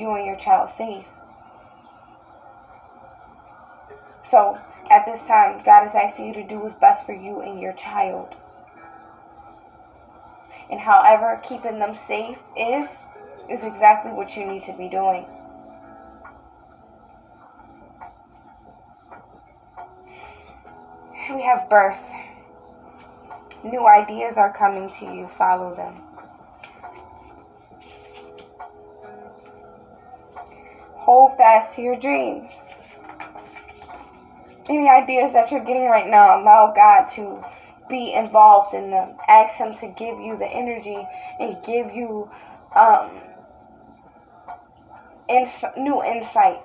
you and your child safe. So at this time, God is asking you to do what's best for you and your child. And however keeping them safe is exactly what you need to be doing. We have birth. New ideas are coming to you. Follow them. Hold fast to your dreams. Any ideas that you're getting right now, allow God to be involved in them. Ask Him to give you the energy and give you new insight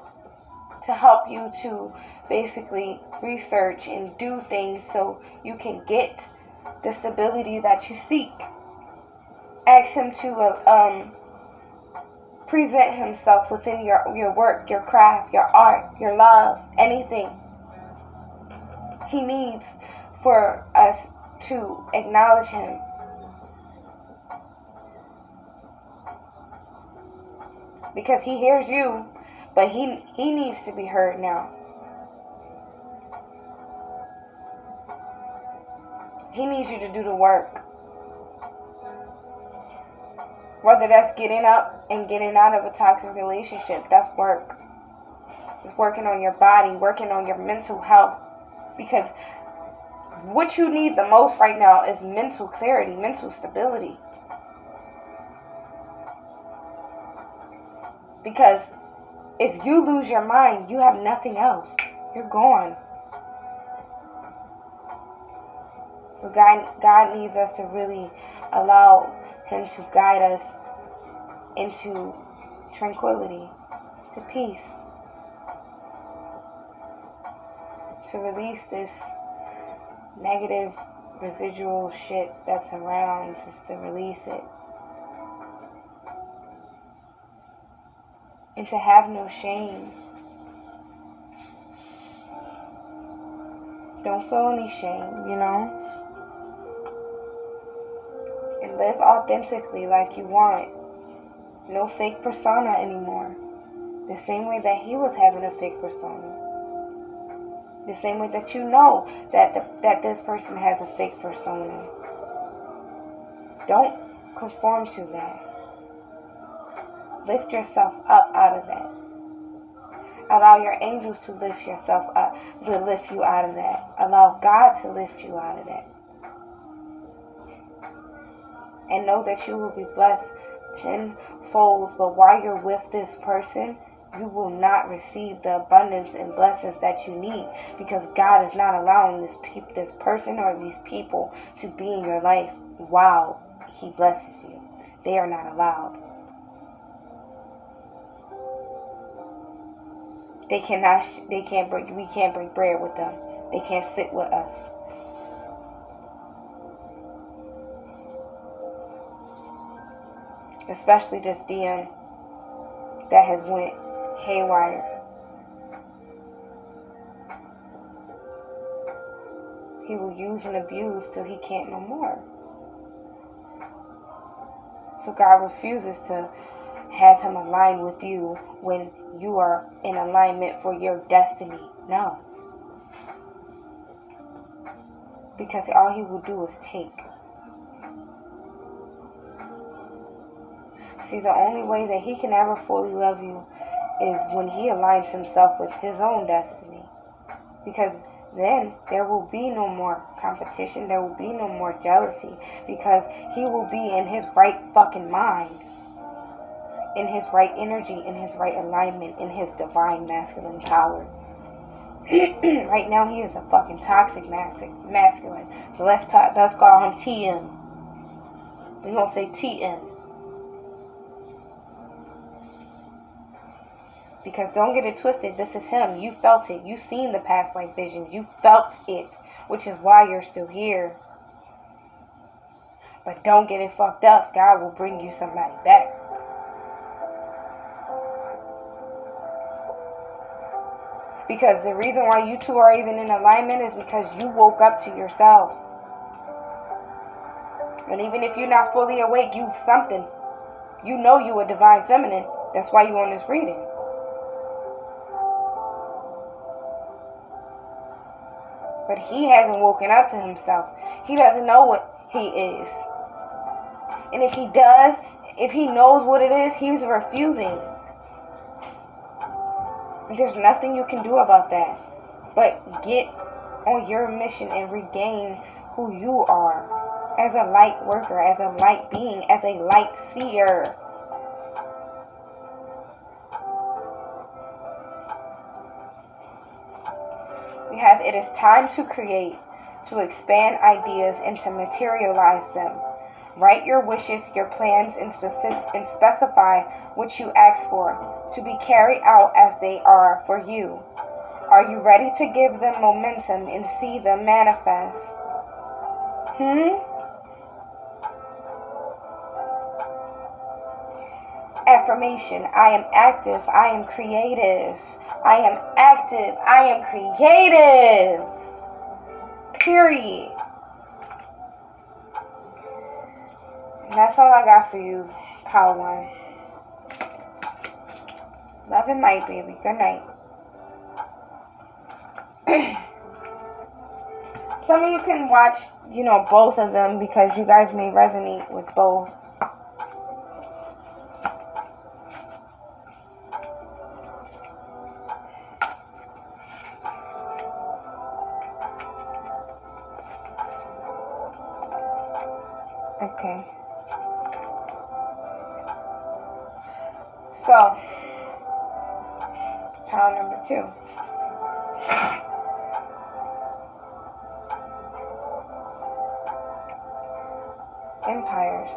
to help you to basically research and do things so you can get the stability that you seek. Ask Him to present Himself within your work, your craft, your art, your love, anything. He needs for us to acknowledge Him. Because He hears you, but he needs to be heard now. He needs you to do the work. Whether that's getting up and getting out of a toxic relationship, that's work. It's working on your body, working on your mental health. Because what you need the most right now is mental clarity, mental stability. Because if you lose your mind, you have nothing else. You're gone. So God needs us to really allow Him to guide us into tranquility, to peace, to release this negative residual shit that's around, just to release it. And to have no shame. Don't feel any shame, And live authentically like you want. No fake persona anymore. The same way that he was having a fake persona. The same way that you know that this person has a fake persona. Don't conform to that. Lift yourself up out of that. Allow your angels to lift yourself up, to lift you out of that. Allow God to lift you out of that. And know that you will be blessed tenfold. But while you're with this person, you will not receive the abundance and blessings that you need. Because God is not allowing this person or these people to be in your life while He blesses you. They are not allowed. We can't break bread with them. They can't sit with us. Especially this DM that has went haywire. He will use and abuse till he can't no more. So God refuses to have him align with you when you are in alignment for your destiny. No. Because all he will do is take. See, the only way that he can ever fully love you is when he aligns himself with his own destiny. Because then there will be no more competition. There will be no more jealousy. Because he will be in his right fucking mind. In his right energy, in his right alignment, in his divine masculine power. Right now he is a fucking toxic masculine. So let's call him TM. We're gonna say TM. Because don't get it twisted, this is him. You felt it. You seen the past life visions. You felt it, which is why you're still here. But don't get it fucked up. God will bring you somebody better. Because the reason why you two are even in alignment is because you woke up to yourself. And even if you're not fully awake, you've something. You know you a divine feminine. That's why you're on this reading. But he hasn't woken up to himself. He doesn't know what he is. And if he does, if he knows what it is, he's refusing. There's nothing you can do about that. But get on your mission and regain who you are as a light worker, as a light being, as a light seer. We have, it is time to create, to expand ideas and to materialize them. Write your wishes, your plans, and specify what you ask for to be carried out as they are for you. Are you ready to give them momentum and see them manifest? Affirmation: I am active, I am creative. I am active, I am creative. Period. And that's all I got for you, Power One. Love and light, baby. Good night. Some of you can watch, both of them because you guys may resonate with both. Okay. So, pile number 2. Empires.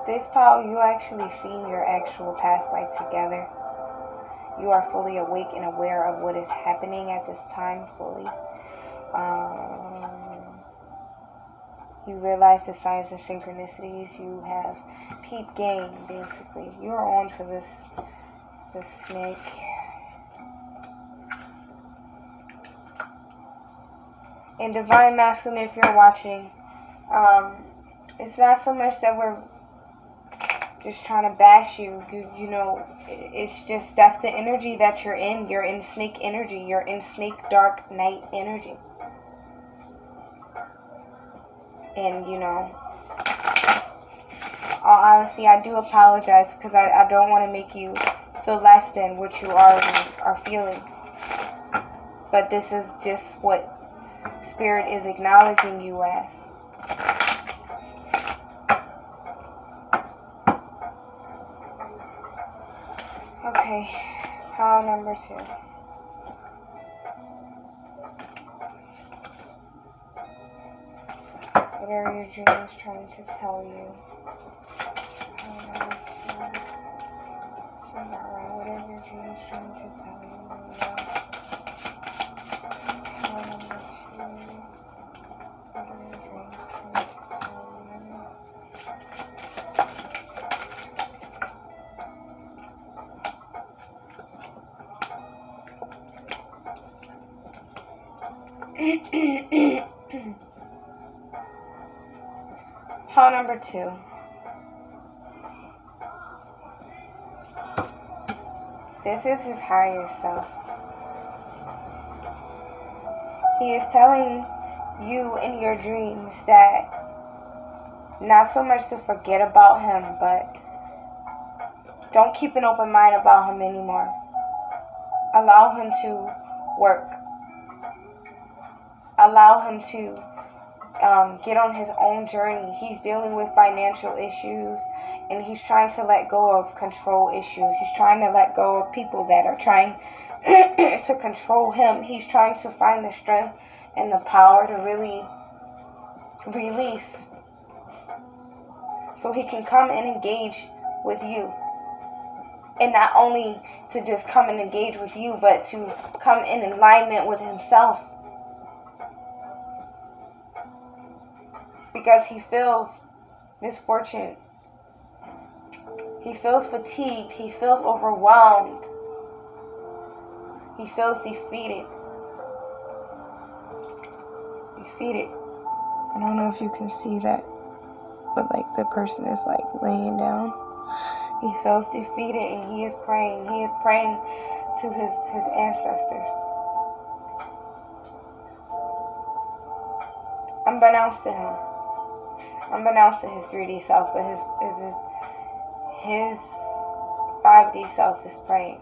This pile, you actually seen your actual past life together. You are fully awake and aware of what is happening at this time fully. You realize the signs and synchronicities. You have peep game, basically. You're on to this snake. In Divine Masculine, if you're watching, it's not so much that we're just trying to bash you. It's just, that's the energy that you're in. You're in snake energy. You're in snake dark night energy. And, all honesty, I do apologize because I don't want to make you feel less than what you are feeling. But this is just what Spirit is acknowledging you as. Okay, pile number 2. Whatever your dream is trying to tell you. Whatever your dream is trying to tell you. Pile number 2. Whatever your dream is trying to tell you. Pile number 2. This is his higher self. He is telling you in your dreams that not so much to forget about him, but don't keep an open mind about him anymore. Allow him to work. Allow him to get on his own journey. He's dealing with financial issues, and he's trying to let go of control issues. He's trying to let go of people that are trying to control him. He's trying to find the strength and the power to really release, so he can come and engage with you. And not only to just come and engage with you, but to come in alignment with himself. Because he feels misfortune. He feels fatigued. He feels overwhelmed. He feels defeated. He defeated. I don't know if you can see that, but like the person is like laying down. He feels defeated and he is praying. He is praying to his ancestors. Unbeknownst to him. Unbeknownst to his 3D self, but his 5D self is praying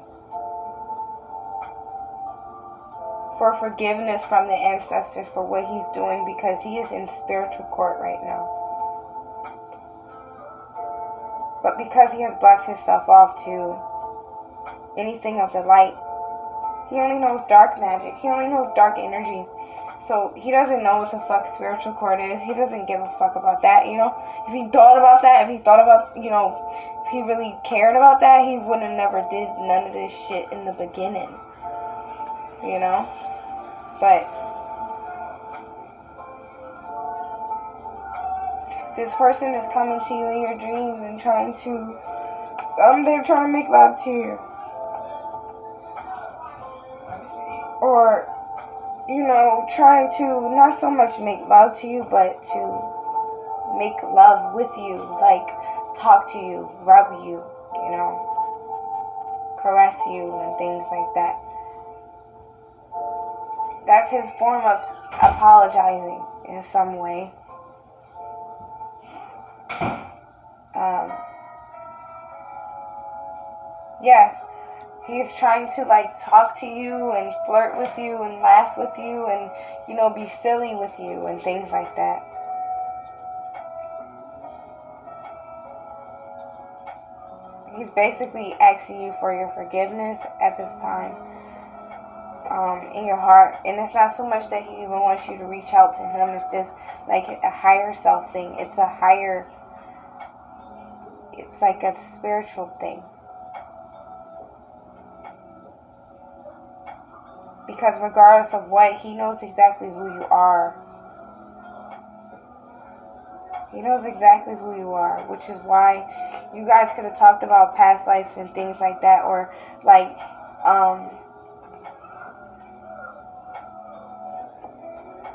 for forgiveness from the ancestors for what he's doing, because he is in spiritual court right now. But because he has blocked himself off to anything of the light, he only knows dark magic. He only knows dark energy. So he doesn't know what the fuck spiritual court is. He doesn't give a fuck about that, you know. If he thought about that, if he thought about, you know, if he really cared about that, he would have never did none of this shit in the beginning, you know. But this person is coming to you in your dreams and they're trying to make love to you. Or, you know, trying to not so much make love to you, but to make love with you, like talk to you, rub you, you know, caress you and things like that. That's his form of apologizing in some way. Yeah, he's trying to like talk to you and flirt with you and laugh with you and, you know, be silly with you and things like that. He's basically asking you for your forgiveness at this time, in your heart. And it's not so much that he even wants you to reach out to him. It's just like a higher self thing. It's like a spiritual thing. Because regardless of what, he knows exactly who you are. He knows exactly who you are, which is why you guys could have talked about past lives and things like that. Or like,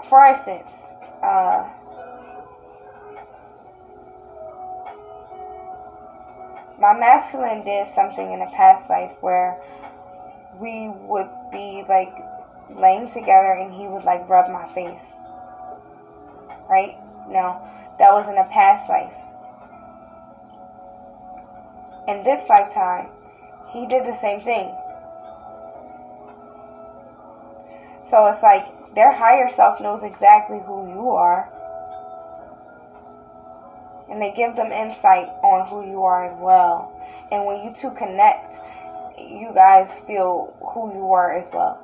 for instance, my masculine did something in a past life where we would be like laying together and he would like rub my face. Right? Now, that was in a past life. In this lifetime, he did the same thing. So it's like their higher self knows exactly who you are. And they give them insight on who you are as well. And when you two connect, you guys feel who you are as well.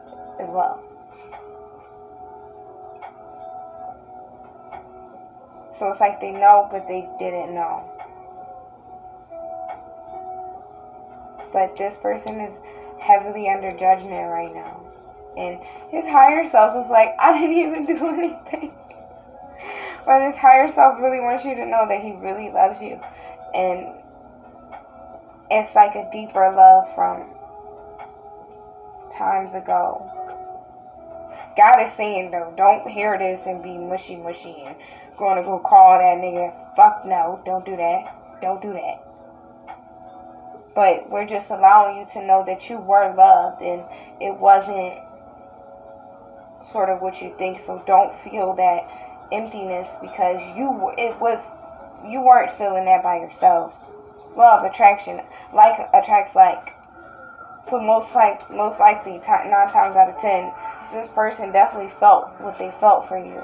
So it's like they know, but they didn't know. But this person is heavily under judgment right now. And his higher self is like, I didn't even do anything. But his higher self really wants you to know that he really loves you. And it's like a deeper love from times ago. God is saying, though, don't hear this and be mushy and going to go call that nigga. Fuck no, don't do that. Don't do that. But we're just allowing you to know that you were loved and it wasn't sort of what you think. So don't feel that emptiness because you weren't feeling that by yourself. Law of attraction, like attracts like. So most likely, 9 times out of 10, this person definitely felt what they felt for you.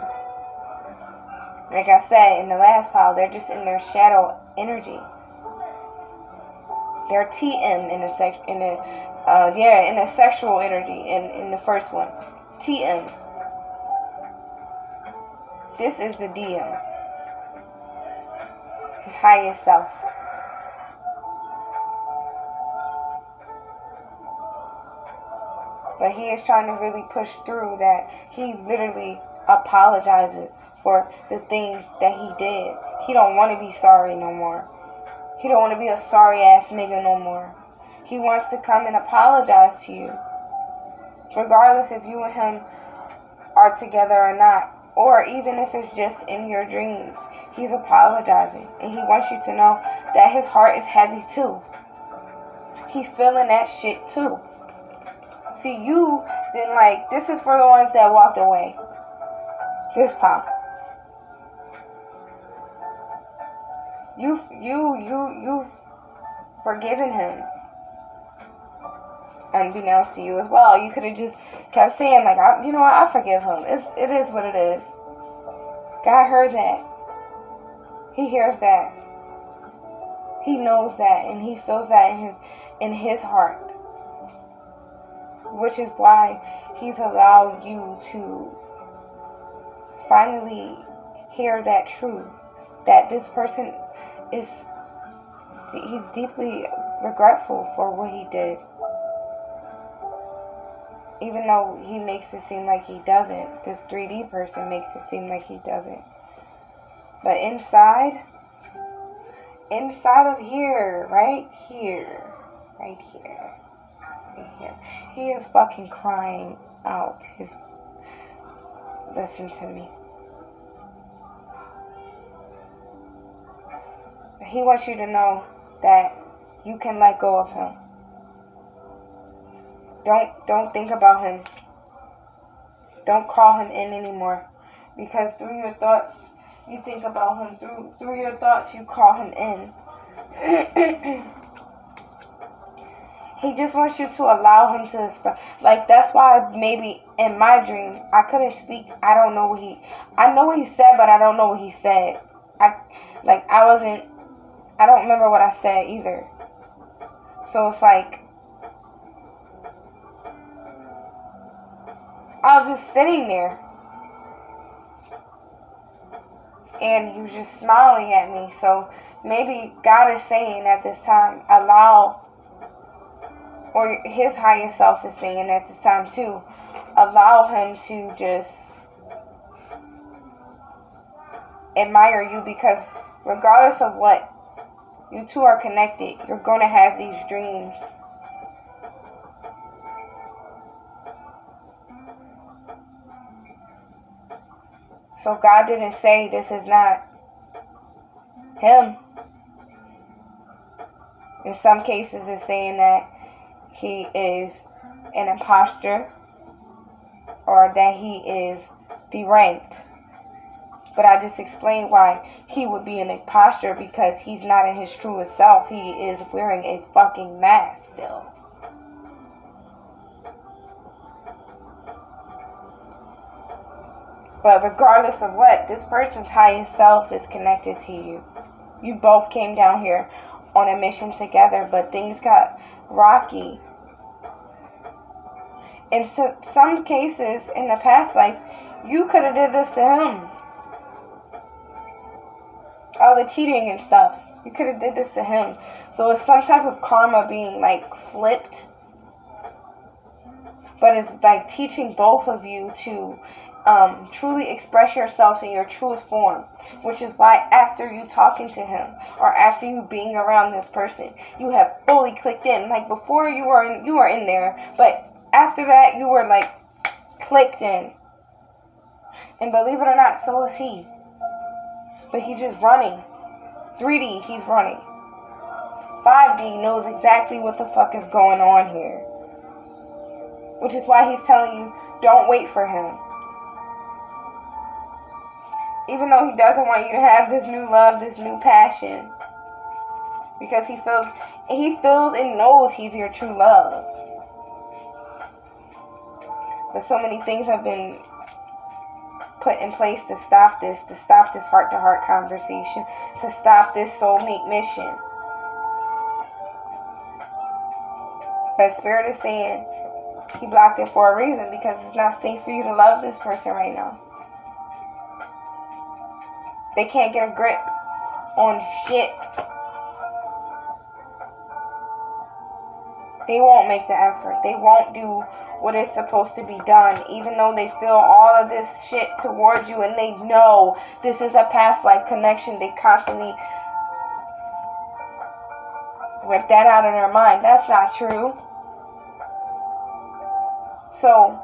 Like I said in the last pile, they're just in their shadow energy. They're TM in a sexual energy in the first one. TM. This is the DM. His highest self. But he is trying to really push through that he literally apologizes for the things that he did. He don't want to be sorry no more. He don't want to be a sorry ass nigga no more. He wants to come and apologize to you. Regardless if you and him are together or not. or even if it's just in your dreams, he's apologizing. And he wants you to know that his heart is heavy too. He's feeling that shit too. See, you didn't like, this is for the ones that walked away. This pop. You've forgiven him. Unbeknownst to you as well. You could have just kept saying, like, you know what, I forgive him. It is what it is. God heard that. He hears that. He knows that, and he feels that in his heart. Which is why he's allowed you to finally hear that truth. That this person he's deeply regretful for what he did. Even though he makes it seem like he doesn't. This 3D person makes it seem like he doesn't. But inside of here, right here, he is fucking crying out his... Listen to me. He wants you to know that you can let go of him. Don't think about him. Don't call him in anymore. Because through your thoughts, you think about him. Through your thoughts, you call him in. He just wants you to allow him to express. Like, that's why maybe in my dream, I couldn't speak. I don't know what I know what he said, but I don't know what he said. I don't remember what I said either. So it's like, I was just sitting there. And he was just smiling at me. So maybe God is saying at this time, or his higher self is saying at this time too, allow him to just admire you, because regardless of what, you two are connected. You're going to have these dreams. So God didn't say this is not him. In some cases, it's saying that he is an imposter or that he is deranked. But I just explained why he would be an imposter, because he's not in his truest self. He is wearing a fucking mask still. But regardless of what, this person's highest self is connected to you. You both came down here on a mission together, but things got rocky. In some cases, in the past life, you could have did this to him. All the cheating and stuff. You could have did this to him. So it's some type of karma being like flipped. But it's like teaching both of you to truly express yourselves in your truest form. Which is why after you talking to him, or after you being around this person, you have fully clicked in. Like before you were in there, but after that you were like clicked in. And believe it or not, so is he. But he's just running. 3D, he's running. 5D knows exactly what the fuck is going on here. Which is why he's telling you, don't wait for him. Even though he doesn't want you to have this new love, this new passion. Because he feels and knows he's your true love. But so many things have been put in place to stop this heart-to-heart conversation, to stop this soulmate mission. But Spirit is saying he blocked it for a reason, because it's not safe for you to love this person right now. They can't get a grip on shit. They won't make the effort. They won't do what is supposed to be done, even though they feel all of this shit towards you and they know this is a past life connection. They constantly rip that out of their mind. That's not true. So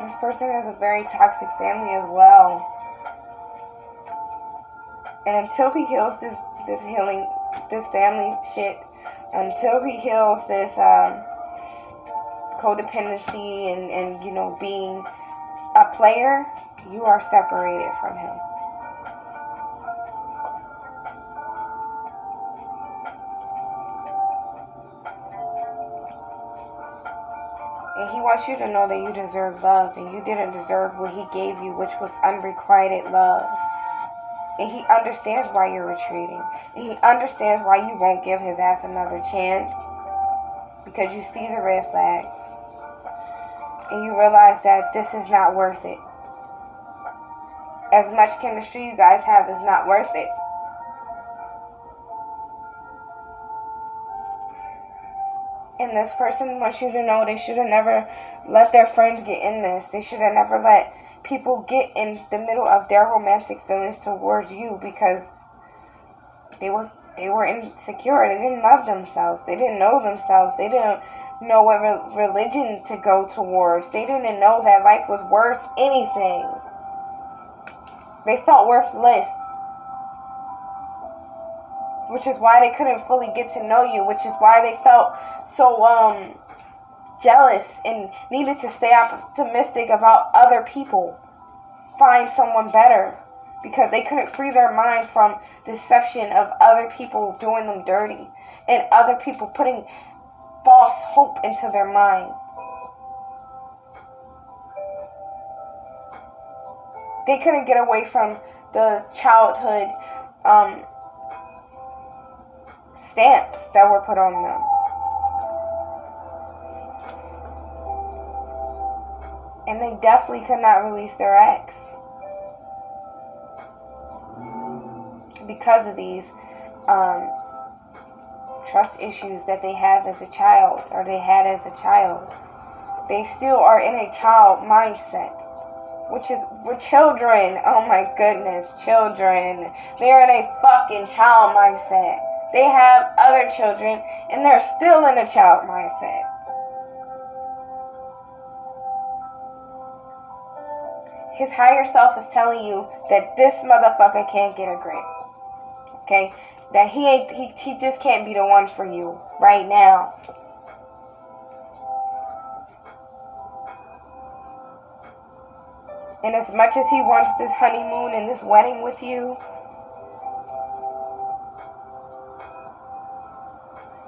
this person has a very toxic family as well. And until he heals this family shit, until he heals this codependency and being a player, you are separated from him. And he wants you to know that you deserve love, and you didn't deserve what he gave you, which was unrequited love. And he understands why you're retreating. And he understands why you won't give his ass another chance, because you see the red flags. And you realize that this is not worth it. As much chemistry you guys have is not worth it. And this person wants you to know they should have never let their friends get in this. They should have never let people get in the middle of their romantic feelings towards you, because they were insecure. They didn't love themselves. They didn't know themselves. They didn't know what religion to go towards. They didn't know that life was worth anything. They felt worthless, which is why they couldn't fully get to know you, which is why they felt so jealous and needed to stay optimistic about other people, find someone better, because they couldn't free their mind from deception of other people doing them dirty and other people putting false hope into their mind. They couldn't get away from the childhood stamps that were put on them. And they definitely could not release their ex because of these trust issues that they have as a child, or they had as a child. They still are in a child mindset, which is with children. Oh my goodness, children. They're in a fucking child mindset. They have other children and they're still in a child mindset. His higher self is telling you that this motherfucker can't get a grip. Okay? That he just can't be the one for you right now. And as much as he wants this honeymoon and this wedding with you,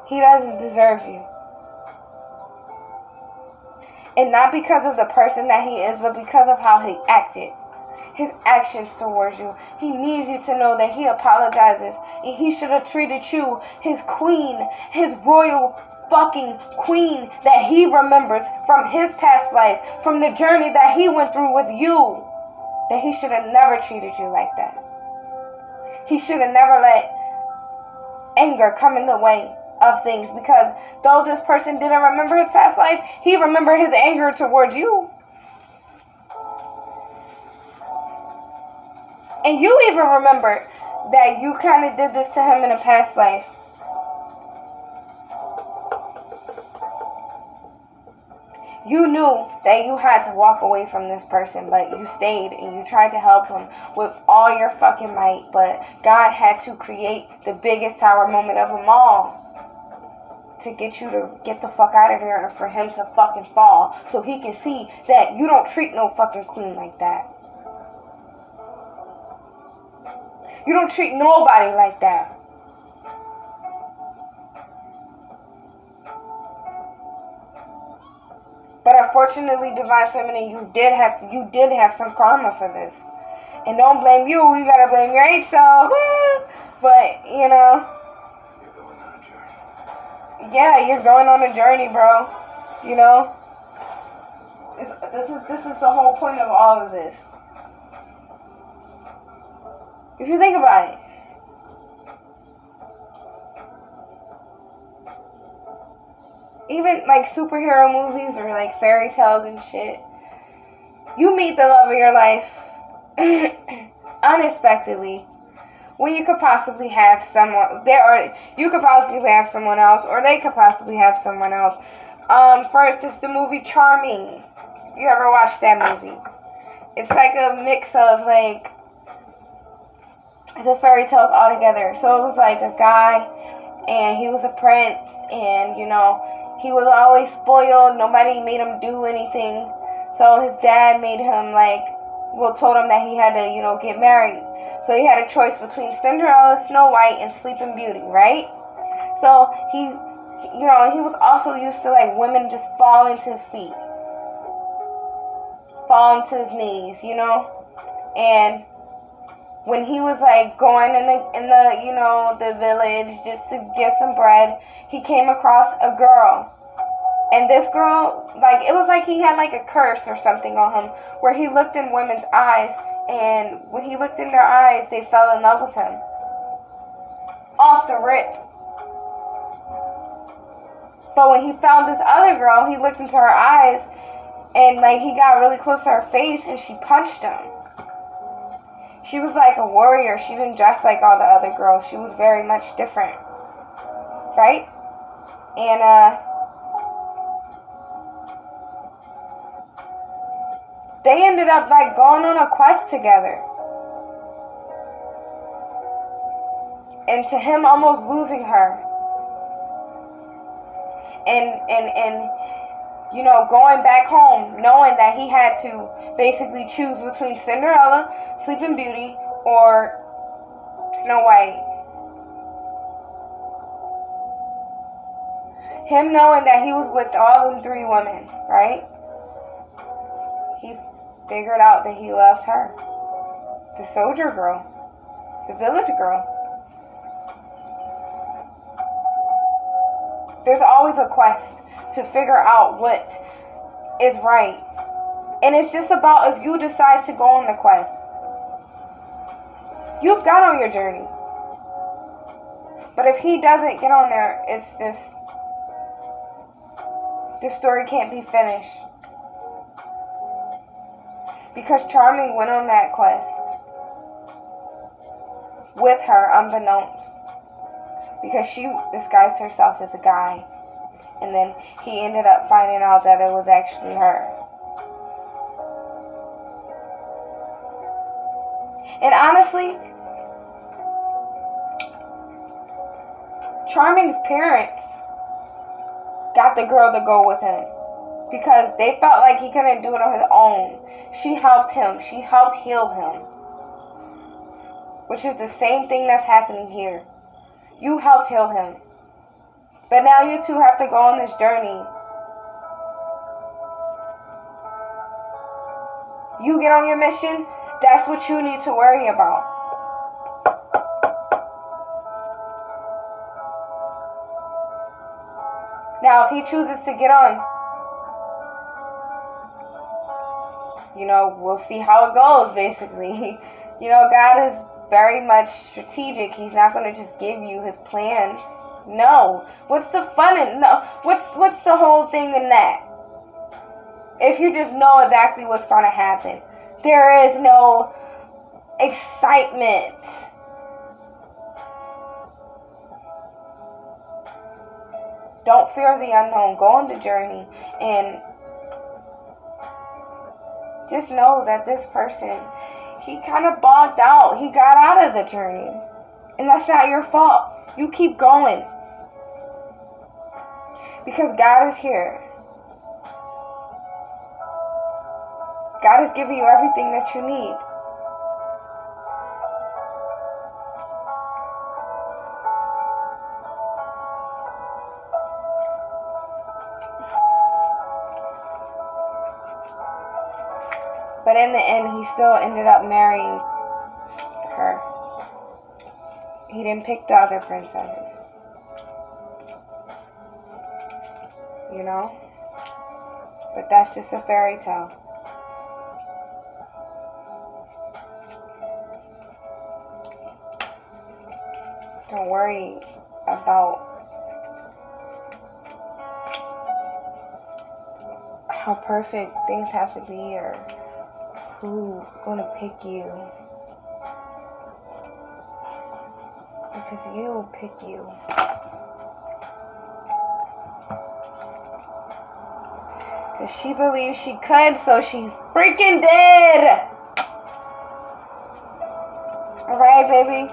he doesn't deserve you. And not because of the person that he is, but because of how he acted. His actions towards you. He needs you to know that he apologizes. And he should have treated you, his queen, his royal fucking queen that he remembers from his past life, from the journey that he went through with you. That he should have never treated you like that. He should have never let anger come in the way of things, because though this person didn't remember his past life, he remembered his anger towards you. And you even remembered that you kind of did this to him in a past life. You knew that you had to walk away from this person, but you stayed and you tried to help him with all your fucking might. But God had to create the biggest tower moment of them all to get you to get the fuck out of there and for him to fucking fall, so he can see that you don't treat no fucking queen like that. You don't treat nobody like that. But unfortunately, Divine Feminine, you did have some karma for this. And don't blame you gotta blame your ain't self. But, you know, yeah, you're going on a journey, bro. You know? This is the whole point of all of this. If you think about it. Even like superhero movies or like fairy tales and shit. You meet the love of your life unexpectedly. When you could possibly have someone, you could possibly have someone else, or they could possibly have someone else. First, it's the movie Charming. If you ever watched that movie. It's like a mix of like the fairy tales all together. So it was like a guy and he was a prince and, you know, he was always spoiled. Nobody made him do anything. So his dad made him told him that he had to, you know, get married. So he had a choice between Cinderella, Snow White, and Sleeping Beauty, right? So he was also used to like women just falling to his feet, falling to his knees, you know? And when he was like going in the you know, the village just to get some bread, he came across a girl. And this girl, like, it was like he had like a curse or something on him where he looked in women's eyes, and when he looked in their eyes, they fell in love with him. Off the rip. But when he found this other girl, he looked into her eyes and like he got really close to her face and she punched him. She was like a warrior. She didn't dress like all the other girls. She was very much different. Right? And they ended up like going on a quest together. And to him almost losing her. And you know, going back home, knowing that he had to basically choose between Cinderella, Sleeping Beauty, or Snow White. Him knowing that he was with all them three women, right? He figured out that he loved her. The soldier girl. The village girl. There's always a quest to figure out what is right. And it's just about if you decide to go on the quest. You've got on your journey. But if he doesn't get on there, it's just, the story can't be finished. Because Charming went on that quest with her unbeknownst. Because she disguised herself as a guy. And then he ended up finding out that it was actually her. And honestly, Charming's parents got the girl to go with him. Because they felt like he couldn't do it on his own. She helped him. She helped heal him. Which is the same thing that's happening here. You helped heal him. But now you two have to go on this journey. You get on your mission, that's what you need to worry about. Now, if he chooses to get on, you know, we'll see how it goes, basically. You know, God is very much strategic. He's not going to just give you his plans. No. What's the fun in no? What's the whole thing in that? If you just know exactly what's going to happen. There is no excitement. Don't fear the unknown. Go on the journey and just know that this person, he kind of bogged out. He got out of the journey. And that's not your fault. You keep going. Because God is here. God is giving you everything that you need. But in the end, he still ended up marrying her. He didn't pick the other princesses. You know? But that's just a fairy tale. Don't worry about how perfect things have to be or who's gonna pick you. Because you pick you. Because If she believed she could, so she freaking did. Alright, baby?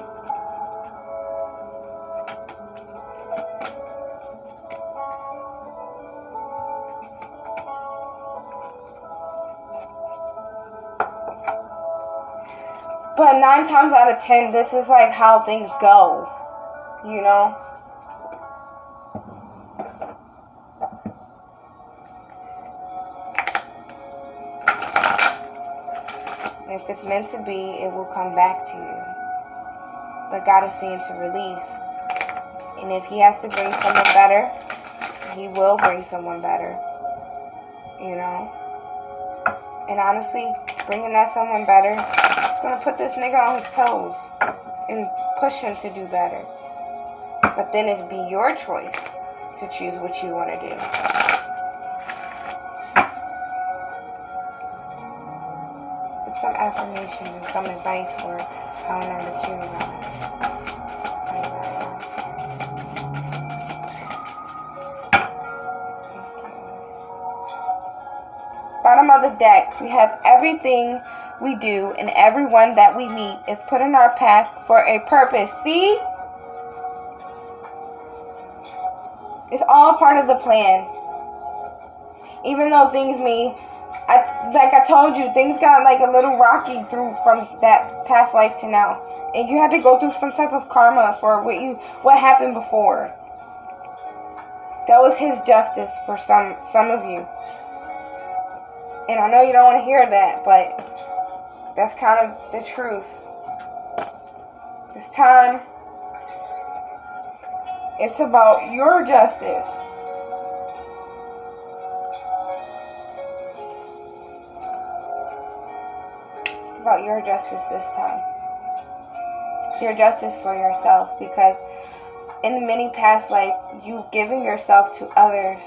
But 9 times out of 10, this is like how things go. You know? If it's meant to be, it will come back to you. But God is saying to release. And if he has to bring someone better, he will bring someone better. You know? And honestly, bringing that someone better is going to put this nigga on his toes and push him to do better. But then it'd be your choice to choose what you want to do. Some affirmation and some advice for how number 2 Bottom of the deck, we have everything we do and everyone that we meet is put in our path for a purpose. See? It's all part of the plan. Even though things may... like I told you, things got like a little rocky through from that past life to now. And you had to go through some type of karma for what happened before. That was his justice for some of you. And I know you don't want to hear that, but that's kind of the truth. This time, it's about your justice. About your justice this time. Your justice for yourself, because in many past lives, you giving yourself to others